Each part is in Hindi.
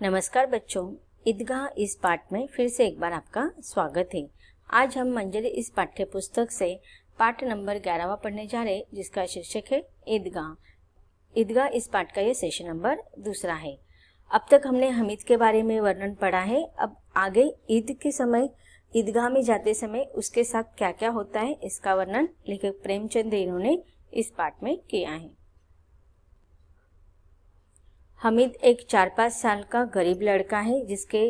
नमस्कार बच्चों, ईदगाह इस पाठ में फिर से एक बार आपका स्वागत है। आज हम मंजरी इस पाठ्य पुस्तक से पाठ नंबर 11वां पढ़ने जा रहे हैं, जिसका शीर्षक है ईदगाह। ईदगाह इस पाठ का ये सेशन नंबर 2 है। अब तक हमने हमीद के बारे में वर्णन पढ़ा है। अब आगे ईद के समय ईदगाह में जाते समय उसके साथ क्या क्या होता है, इसका वर्णन लेखक प्रेमचंद इन्होंने इस पाठ में किया है। हमीद एक 4-5 साल का गरीब लड़का है, जिसके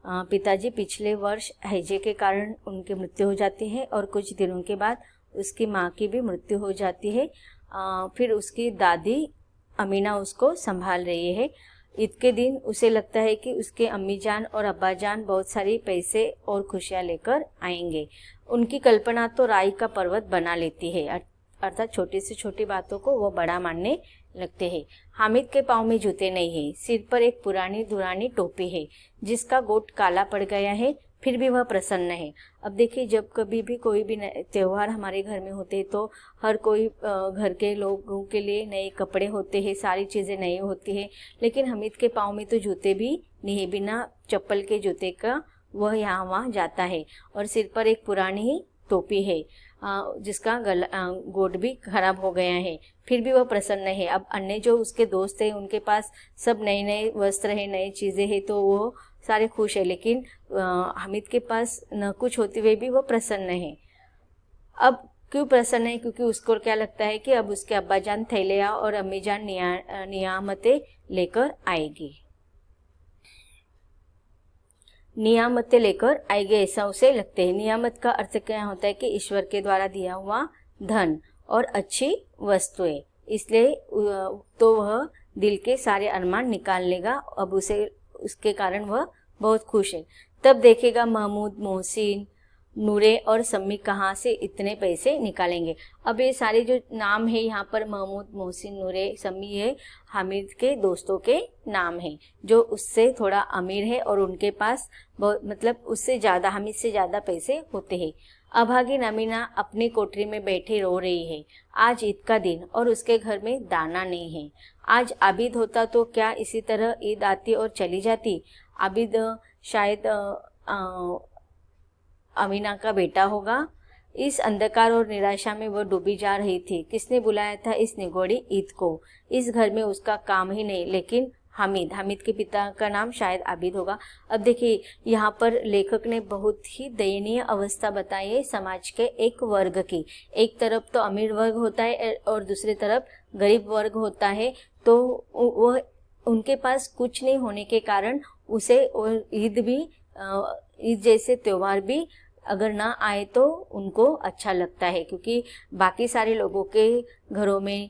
पिताजी पिछले वर्ष हैजे के कारण उनकी मृत्यु हो जाती है और कुछ दिनों के बाद उसकी माँ की भी मृत्यु हो जाती है। फिर उसकी दादी अमीना उसको संभाल रही है। ईद के दिन उसे लगता है कि उसके अम्मी जान और अब्बा जान बहुत सारी पैसे और खुशियाँ लेकर आएंगे। उनकी कल्पना तो राई का पर्वत बना लेती है, अर्थात छोटी से छोटी बातों को वो बड़ा मानने लगते हैं। हामिद के पाँव में जूते नहीं है, सिर पर एक पुरानी दुरानी टोपी है जिसका गोट काला पड़ गया है, फिर भी वह प्रसन्न है। अब देखिए, जब कभी भी कोई भी त्योहार हमारे घर में होते हैं तो हर कोई घर के लोगों के लिए नए कपड़े होते हैं, सारी चीज़ें नई होती है, लेकिन हामिद के पाँव में तो जूते भी नहीं है। बिना चप्पल के जूते का वह यहाँ वहाँ जाता है और सिर पर एक पुरानी ही टोपी है जिसका गोट भी खराब हो गया है, फिर भी वह प्रसन्न है। अब अन्य जो उसके दोस्त हैं उनके पास सब नए नए वस्त्र है, नई चीज़ें हैं, तो वो सारे खुश है, लेकिन हामिद के पास न कुछ होते हुए भी वो प्रसन्न है। अब क्यों प्रसन्न है? क्योंकि उसको क्या लगता है कि अब उसके अब्बा जान थैलिया और अम्मी जान नियामतें लेकर आएगी, नियामतें लेकर आएगी, ऐसा उसे लगते हैं। नियामत का अर्थ क्या होता है कि ईश्वर के द्वारा दिया हुआ धन और अच्छी वस्तुएं, इसलिए तो वह दिल के सारे अरमान निकाल लेगा। अब उसे उसके कारण वह बहुत खुश है। तब देखेगा महमूद, मोहसिन, नूरे और सम्मी कहाँ से इतने पैसे निकालेंगे। अब ये सारे जो नाम है यहाँ पर, महमूद, मोहसिन, नूरे, सम्मी, है हामिद के दोस्तों के नाम हैं जो उससे थोड़ा अमीर है और उनके पास मतलब उससे ज़्यादा, हामिद से ज़्यादा पैसे होते हैं। अभागिन अमीना अपनी कोठरी में बैठी रो रही है। आज ईद का दिन और उसके घर में दाना नहीं है। आज आबिद होता तो क्या इसी तरह ईद आती और चली जाती? आबिद शायद अमीना का बेटा होगा। इस अंधकार और निराशा में वह डूबी जा रही थी। किसने बुलाया था इस निगोड़ी ईद को? इस घर में उसका काम ही नहीं, लेकिन हामिद के पिता का नाम शायद आबिद होगा। अब देखिए, यहाँ पर लेखक ने बहुत ही दयनीय अवस्था बताई है समाज के एक वर्ग की। एक तरफ तो अमीर वर्ग होता है और दूसरी तरफ गरीब वर्ग होता है, तो वह उनके पास कुछ नहीं होने के कारण उसे ईद जैसे त्योहार भी अगर ना आए तो उनको अच्छा लगता है, क्योंकि बाकी सारे लोगों के घरों में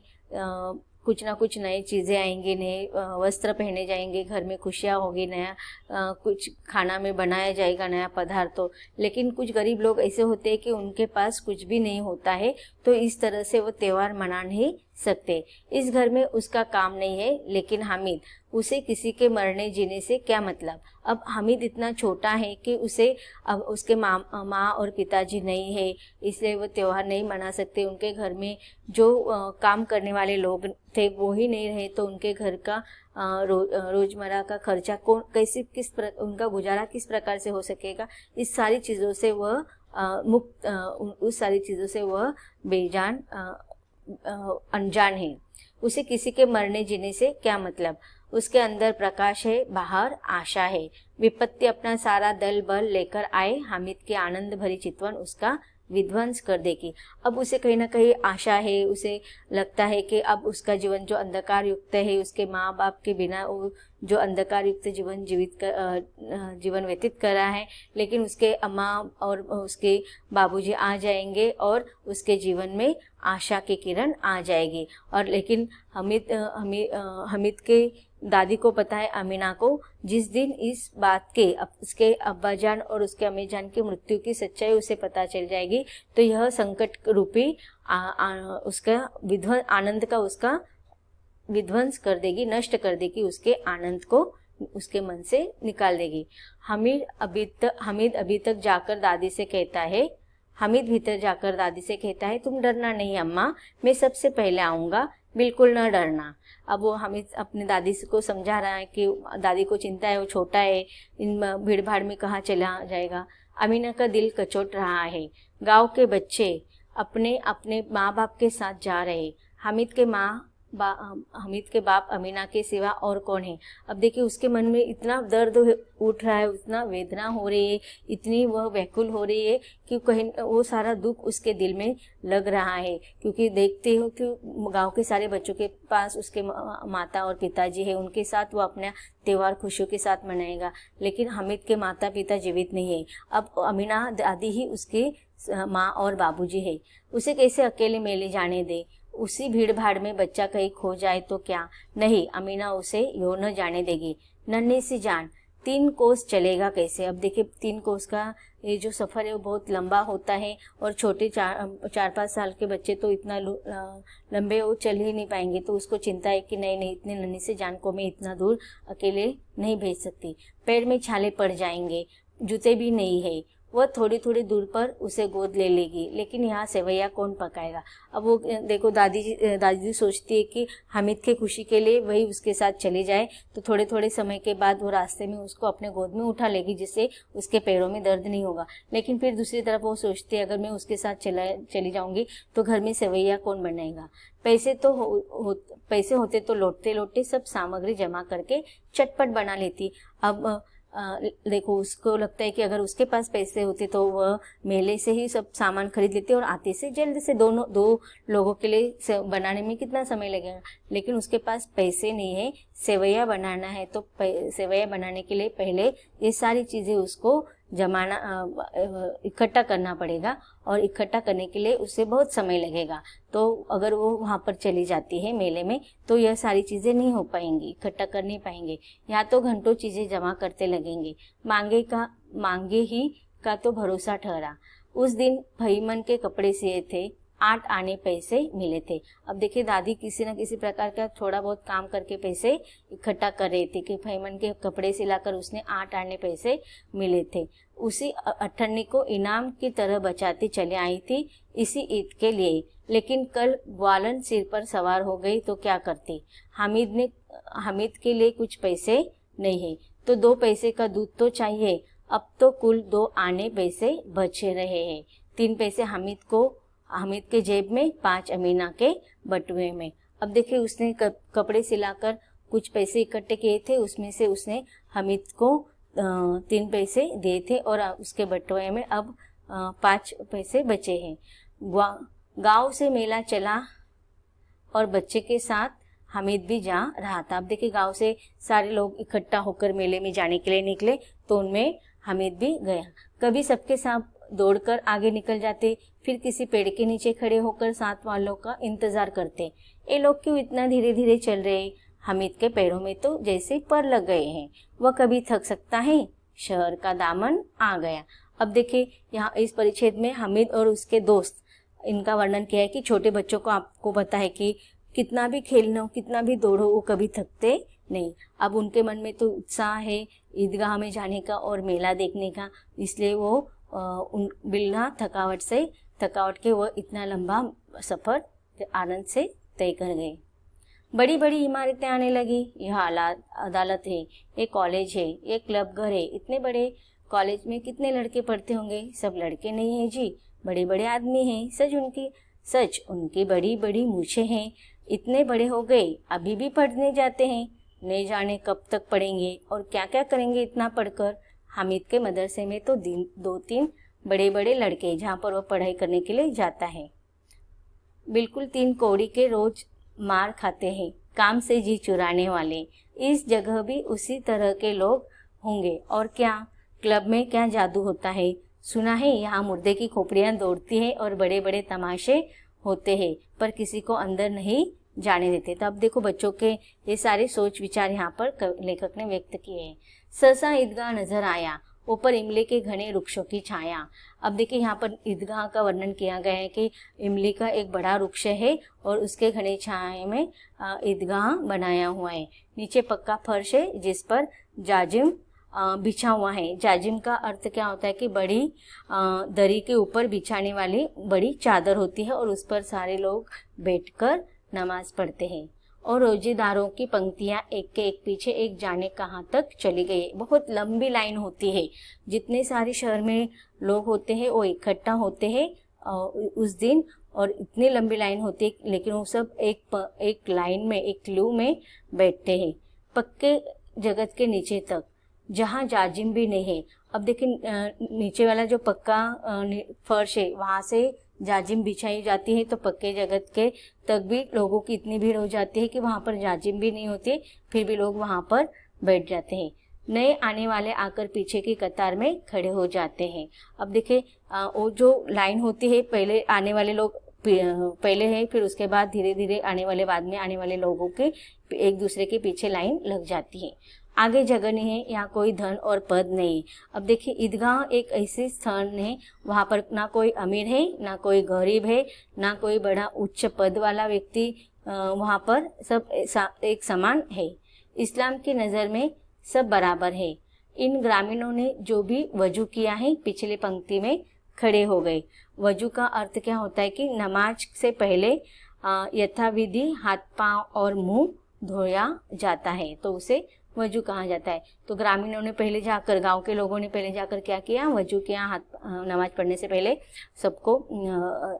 कुछ ना कुछ नई चीज़ें आएंगी, नए वस्त्र पहने जाएंगे, घर में खुशियाँ होगी, नया कुछ खाना में बनाया जाएगा, नया पदार्थों। लेकिन कुछ गरीब लोग ऐसे होते हैं कि उनके पास कुछ भी नहीं होता है, तो इस तरह से वो त्यौहार मना नहीं सकते। इस घर में उसका काम नहीं है, लेकिन हामिद, उसे किसी के मरने जीने से क्या मतलब? अब हामिद इतना छोटा है कि उसे अब उसके माँ और पिताजी नहीं है, इसलिए वो त्यौहार नहीं मना सकते। उनके घर में जो काम करने वाले लोग थे वो ही नहीं रहे, तो उनके घर का रोजमर्रा का खर्चा उनका गुजारा किस प्रकार से हो सकेगा? इस सारी चीज़ों से वह उस सारी चीज़ों से वह बेजान अनजान है। उसे किसी के मरने जीने से क्या मतलब? उसके अंदर प्रकाश है, बाहर आशा है। विपत्ति अपना सारा दल बल लेकर आए, हामिद की आनंद भरी चितवन उसका विध्वंस कर देगी। अब उसे कहीं ना कहीं आशा है, उसे लगता है कि अब उसका जीवन जो अंधकार युक्त है, उसके माँ बाप के बिना जो अंधकार युक्त जीवन व्यतीत कर रहा है, लेकिन उसके अम्मा और उसके बाबूजी आ जाएंगे और उसके जीवन में आशा की किरण आ जाएगी। और लेकिन हामिद के दादी को पता है, अमीना को, जिस दिन इस बात के उसके अब्बा जान और उसके अम्मी जान की मृत्यु की सच्चाई उसे पता चल जाएगी, तो यह संकट रूपी उसका आनंद का उसका विध्वंस कर देगी, नष्ट कर देगी, उसके आनंद को उसके मन से निकाल देगी। हामिद अभी तक जाकर दादी से कहता है, तुम डरना नहीं अम्मा, मैं सबसे पहले आऊँगा, बिल्कुल न डरना। अब वो हमें अपनी दादी को समझा रहा है कि दादी को चिंता है, वो छोटा है, इन भीड़ भाड़ में कहाँ चला जाएगा। अमीना का दिल कचोट रहा है। गांव के बच्चे अपने अपने माँ बाप के साथ जा रहे। हामिद के बाप अमीना के सिवा और कौन है। अब देखिए उसके मन में इतना दर्द उठ रहा है, इतना वेदना हो रही है, इतनी वह व्याकुल हो रही है कि कहीं वो सारा दुख उसके दिल में लग रहा है। क्योंकि देखते हो कि गांव के सारे बच्चों के पास उसके माता और पिताजी है, उनके साथ वो अपना त्योहार खुशियों के साथ मनाएगा। लेकिन हामिद के माता पिता जीवित नहीं है। अब अमीना दादी ही उसकी माँ और बाबूजी है। उसे कैसे अकेले मेले जाने दे। उसी भीड़ भाड़ में बच्चा कहीं खो जाए तो क्या। नहीं, अमीना उसे यूं न जाने देगी। नन्ही सी जान 3 कोस चलेगा कैसे। अब देखिए 3 कोस का ये जो सफ़र है वो बहुत लंबा होता है, और छोटे 4-5 साल के बच्चे तो इतना लंबे वो चल ही नहीं पाएंगे। तो उसको चिंता है कि नहीं, इतनी नन्ही सी जान को मैं इतना दूर अकेले नहीं भेज सकती। पैर में छाले पड़ जाएंगे, जूते भी नहीं है। वह थोड़ी थोड़ी दूर पर उसे गोद ले लेगी, लेकिन यहाँ सेवैया कौन पकाएगा। अब वो देखो दादी सोचती है कि हामिद के खुशी के लिए वही उसके साथ चली जाए, तो थोड़े थोड़े समय के बाद वो रास्ते में उसको अपने गोद में उठा लेगी, जिससे उसके पैरों में दर्द नहीं होगा। लेकिन फिर दूसरी तरफ वो सोचती है अगर मैं उसके साथ चली जाऊंगी तो घर में सेवैया कौन बनाएगा। पैसे होते तो लौटते लौटते सब सामग्री जमा करके चटपट बना लेती। अब देखो उसको लगता है कि अगर उसके पास पैसे होते तो वह मेले से ही सब सामान खरीद लेते और आते से जल्द से दो लोगों के लिए बनाने में कितना समय लगेगा। लेकिन उसके पास पैसे नहीं है, सेवैया बनाना है, तो सेवैया बनाने के लिए पहले ये सारी चीज़ें उसको इकट्ठा करना पड़ेगा, और इकट्ठा करने के लिए उसे बहुत समय लगेगा। तो अगर वो वहाँ पर चली जाती है मेले में तो यह सारी चीज़ें नहीं हो पाएंगी, इकट्ठा कर नहीं पाएंगे। यहाँ तो घंटों चीज़ें जमा करते लगेंगे। मांगे ही का तो भरोसा ठहरा। उस दिन फहीमन के कपड़े सिए थे, 8 आने पैसे मिले थे। अब देखिए दादी किसी न किसी प्रकार का थोड़ा बहुत काम करके पैसे इकट्ठा कर रही थी कि फहीमन के कपड़े सिलाकर उसने 8 आने पैसे मिले थे। उसी 98 को इनाम की तरह बचाती चले आई थी इसी ईद के लिए। लेकिन कल ग्वालन सिर पर सवार हो गई तो क्या करती। हामिद के लिए कुछ पैसे नहीं है तो 2 पैसे का दूध तो चाहिए। अब तो कुल 2 आने पैसे बचे रहे हैं। 3 पैसे हामिद के जेब में, 5 अमीना के बटुए में। अब देखिए उसने कपड़े सिलाकर कुछ पैसे इकट्ठे किए थे, उसमें से उसने हामिद को 3 पैसे दिए थे और उसके बटुए में अब 5 पैसे बचे हैं। गांव से मेला चला और बच्चे के साथ हामिद भी जा रहा था। अब देखिए गांव से सारे लोग इकट्ठा होकर मेले में जाने के लिए निकले, तो उनमें हामिद भी गया। कभी सबके साथ दौड़कर आगे निकल जाते, फिर किसी पेड़ के नीचे खड़े होकर साथ वालों का इंतजार करते। ये लोग क्यों इतना धीरे धीरे चल रहे। हामिद के पैरों में तो जैसे पर लग गए हैं। वह कभी थक सकता है। शहर का दामन आ गया। अब देखिए यहाँ इस परिच्छेद में हामिद और उसके दोस्त, इनका वर्णन किया है कि छोटे बच्चों को आपको पता है कि कितना भी खेलना हो, कितना भी दौड़ो, वो कभी थकते नहीं। अब उनके मन में तो उत्साह है ईदगाह में जाने का और मेला देखने का, इसलिए वो बिना थकावट के वो इतना लंबा सफ़र आनंद से तय कर गए। बड़ी बड़ी इमारतें आने लगी। यह अदालत है, ये कॉलेज है, ये क्लब घर है। इतने बड़े कॉलेज में कितने लड़के पढ़ते होंगे। सब लड़के नहीं हैं जी, बड़े बड़े आदमी हैं। सच उनकी बड़ी बड़ी मूछें हैं। इतने बड़े हो गए अभी भी पढ़ने जाते हैं। नहीं जाने कब तक पढ़ेंगे और क्या क्या करेंगे इतना पढ़कर। हामिद के मदरसे में तो 2-3 बड़े बड़े लड़के जहाँ पर वह पढ़ाई करने के लिए जाता है। बिल्कुल 3 कौड़ी के रोज मार खाते हैं, काम से जी चुराने वाले। इस जगह भी उसी तरह के लोग होंगे। और क्या क्लब में क्या जादू होता है। सुना है यहाँ मुर्दे की खोपड़ियाँ दौड़ती है और बड़े बड़े तमाशे होते हैं, पर किसी को अंदर नहीं जाने देते। तो अब देखो बच्चों के ये सारे सोच विचार यहाँ पर लेखक ने व्यक्त किए हैं। सहसा ईदगाह नजर आया, ऊपर इमली के घने वृक्षों की छाया। अब देखिए यहाँ पर ईदगाह का वर्णन किया गया है कि इमली का एक बड़ा वृक्ष है और उसके घने छाया में ईदगाह बनाया हुआ है। नीचे पक्का फर्श है जिस पर जाजिम बिछा हुआ है। जाजिम का अर्थ क्या होता है कि बड़ी दरी के ऊपर बिछाने वाली बड़ी चादर होती है और उस पर सारे लोग बैठकर नमाज पढ़ते हैं और रोजेदारों की पंक्तियां एक के एक पीछे एक जाने कहाँ तक चली गई। बहुत लंबी लाइन होती है, जितने सारे शहर में लोग होते हैं वो इकट्ठा होते हैं उस दिन, और इतनी लंबी लाइन होती है, लेकिन वो सब एक लाइन में, एक क्यू में बैठते हैं, पक्के जगत के नीचे तक, जहाँ जाजिम भी नहीं है। अब देखिए नीचे वाला जो पक्का फर्श है वहाँ से जाजिम बिछाई जाती है, तो पक्के जगत के तक भी लोगों की इतनी भीड़ हो जाती है कि वहाँ पर जाजिम भी नहीं होती, फिर भी लोग वहाँ पर बैठ जाते हैं। नए आने वाले आकर पीछे की कतार में खड़े हो जाते हैं। अब देखिए वो जो लाइन होती है, पहले आने वाले लोग पहले है, फिर उसके बाद धीरे धीरे आने वाले, बाद में आने वाले लोगों के एक दूसरे के पीछे लाइन लग जाती है। आगे जगह नहीं है, यहाँ कोई धन और पद नहीं। अब देखिए ईदगाह एक ऐसे स्थान है, वहाँ पर ना कोई अमीर है, ना कोई गरीब है, ना कोई बड़ा उच्च पद वाला व्यक्ति, वहाँ पर सब एक समान है। इस्लाम की नज़र में सब बराबर है। इन ग्रामीणों ने जो भी वजू किया है, पिछले पंक्ति में खड़े हो गए। वजू का अर्थ क्या होता है कि नमाज से पहले यथाविधि हाथ पांव और मुंह धोया जाता है, तो उसे वजू कहा जाता है। तो ग्रामीणों ने पहले जाकर, गांव के लोगों ने पहले जाकर क्या किया, वजू किया। नमाज पढ़ने से पहले सबको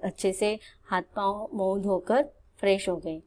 अच्छे से हाथ पांव मुंह धोकर फ्रेश हो गए,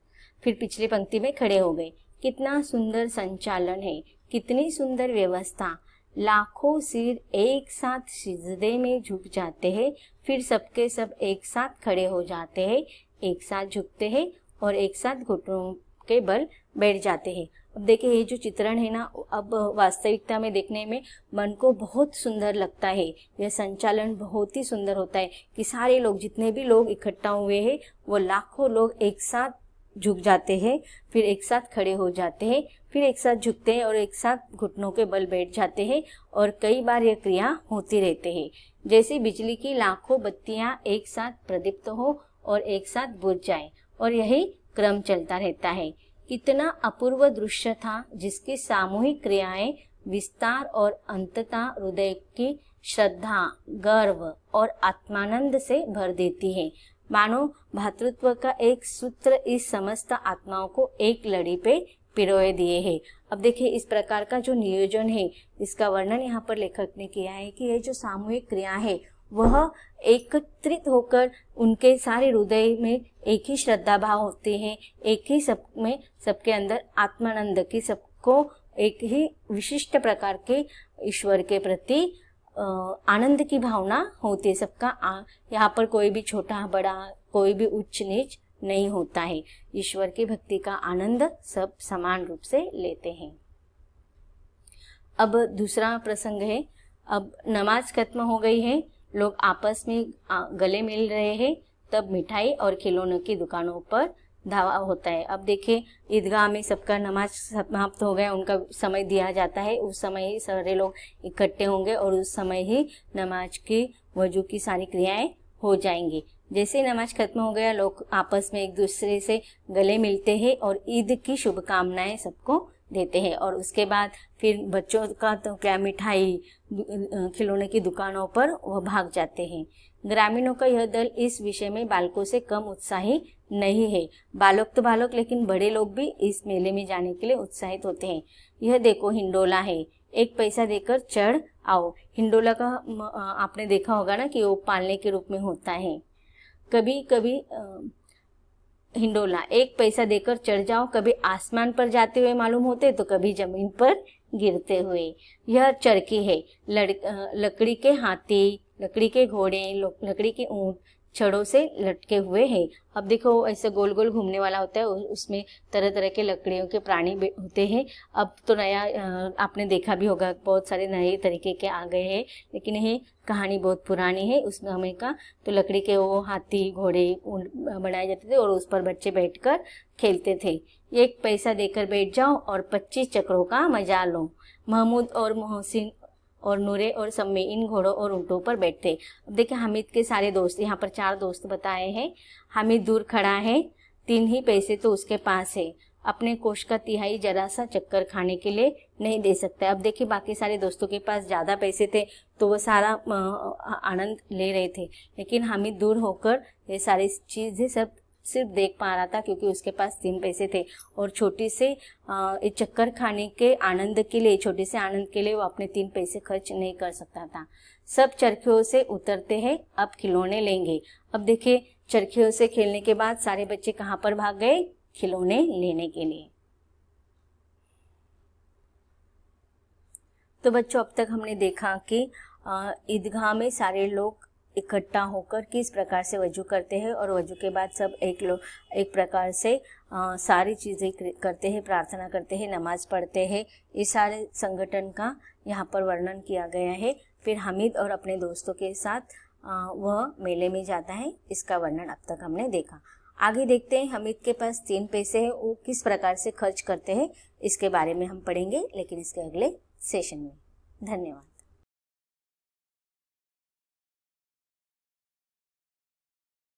फिर पिछली पंक्ति में खड़े हो गए। कितना सुंदर संचालन है, कितनी सुंदर व्यवस्था। लाखों सिर एक साथ सिजदे में झुक जाते हैं, फिर सबके सब एक साथ खड़े हो जाते हैं, एक साथ झुकते हैं और एक साथ घुटनों के बल बैठ जाते हैं। अब देखिए ये जो चित्रण है ना, अब वास्तविकता में देखने में मन को बहुत सुंदर लगता है। यह संचालन बहुत ही सुंदर होता है कि सारे लोग, जितने भी लोग इकट्ठा हुए हैं, वो लाखों लोग एक साथ झुक जाते हैं, फिर एक साथ खड़े हो जाते हैं, फिर एक साथ झुकते हैं और एक साथ घुटनों के बल बैठ जाते हैं, और कई बार यह क्रिया होती रहती है। जैसे बिजली की लाखों बत्तियां एक साथ प्रदीप्त हो और एक साथ बुझ जाए, और यही क्रम चलता रहता है। कितना अपूर्व दृश्य था, जिसकी सामूहिक क्रियाएं विस्तार और अंततः हृदय की श्रद्धा, गर्व और आत्मानंद से भर देती है। मानो भातृत्व का एक सूत्र इस समस्त आत्माओं को एक लड़ी पे पिरोए दिए है। अब देखिए इस प्रकार का जो नियोजन है, इसका वर्णन यहाँ पर लेखक ने किया है कि ये जो सामूहिक क्रिया है वह एकत्रित होकर उनके सारे हृदय में एक ही श्रद्धा भाव होते हैं, एक ही सब में, सबके अंदर आत्मानंद की, सबको एक ही विशिष्ट प्रकार के ईश्वर के प्रति आनंद की भावना होती है। सबका यहाँ पर कोई भी छोटा बड़ा, कोई भी उच्च नीच नहीं होता है। ईश्वर की भक्ति का आनंद सब समान रूप से लेते हैं। अब दूसरा प्रसंग है। अब नमाज खत्म हो गई है, लोग आपस में गले मिल रहे हैं, तब मिठाई और खिलौनों की दुकानों पर धावा होता है। अब देखिए ईदगाह में सबका नमाज समाप्त हो गया, उनका समय दिया जाता है, उस समय ही सारे लोग इकट्ठे होंगे और उस समय ही नमाज की वजू की सारी क्रियाएं हो जाएंगी। जैसे नमाज खत्म हो गया, लोग आपस में एक दूसरे से गले मिलते हैं और ईद की शुभकामनाएं सबको देते हैं, और उसके बाद फिर बच्चों का तो क्या, मिठाई खिलौने की दुकानों पर वह भाग जाते हैं। ग्रामीणों का यह दल इस विषय में बालकों से कम उत्साही नहीं है। बालक तो बालक, लेकिन बड़े लोग भी इस मेले में जाने के लिए उत्साहित होते हैं। यह देखो हिंडोला है, 1 पैसा देकर चढ़ आओ। हिंडोला का आपने देखा होगा ना कि वो पालने के रूप में होता है। कभी कभी हिंडोला 1 पैसा देकर चढ़ जाओ, कभी आसमान पर जाते हुए मालूम होते तो कभी जमीन पर गिरते हुए। यह चरखी है, लकड़ी के हाथी, लकड़ी के घोड़े, लकड़ी के ऊंट छड़ों से लटके हुए हैं। अब देखो ऐसे गोल गोल घूमने वाला होता है, उसमें तरह तरह के लकड़ियों के प्राणी होते हैं। अब तो नया आपने देखा भी होगा, बहुत सारे नए तरीके के आ गए हैं, लेकिन ये कहानी बहुत पुरानी है उस समय का। तो लकड़ी के वो हाथी घोड़े बनाए जाते थे और उस पर बच्चे बैठकर खेलते थे। 1 पैसा देकर बैठ जाओ और 25 चक्रों का मजा लो। महमूद और मोहसिन और नूरे और सम्मी इन घोड़ों और ऊँटों पर बैठते। अब देखिए हामिद के सारे दोस्त, यहाँ पर 4 दोस्त बताए हैं। हामिद दूर खड़ा है, 3 ही पैसे तो उसके पास है, अपने कोष का तिहाई जरा सा चक्कर खाने के लिए नहीं दे सकता। अब देखिए बाकी सारे दोस्तों के पास ज़्यादा पैसे थे तो वो सारा आनंद ले रहे थे, लेकिन हामिद दूर होकर ये सारी चीज़ें सब सिर्फ देख पा रहा था क्योंकि उसके पास 3 पैसे थे और छोटी से एक चक्कर खाने के आनंद के लिए, छोटे से आनंद के लिए वो अपने 3 पैसे खर्च नहीं कर सकता था। सब चरखियों से उतरते हैं, अब खिलौने लेंगे। अब देखिए चरखियों से खेलने के बाद सारे बच्चे कहाँ पर भाग गए? खिलौने लेने के लिए। तो बच्चों अब तक हमने देखा कि ईदगाह में सारे लोग इकट्ठा होकर किस प्रकार से वजू करते हैं और वजू के बाद सब एक प्रकार से सारी चीज़ें करते हैं, प्रार्थना करते हैं, नमाज पढ़ते हैं। इस सारे संगठन का यहाँ पर वर्णन किया गया है। फिर हामिद और अपने दोस्तों के साथ वह मेले में जाता है, इसका वर्णन अब तक हमने देखा। आगे देखते हैं हामिद के पास 3 पैसे हैं, वो किस प्रकार से खर्च करते हैं, इसके बारे में हम पढ़ेंगे लेकिन इसके अगले सेशन में। धन्यवाद।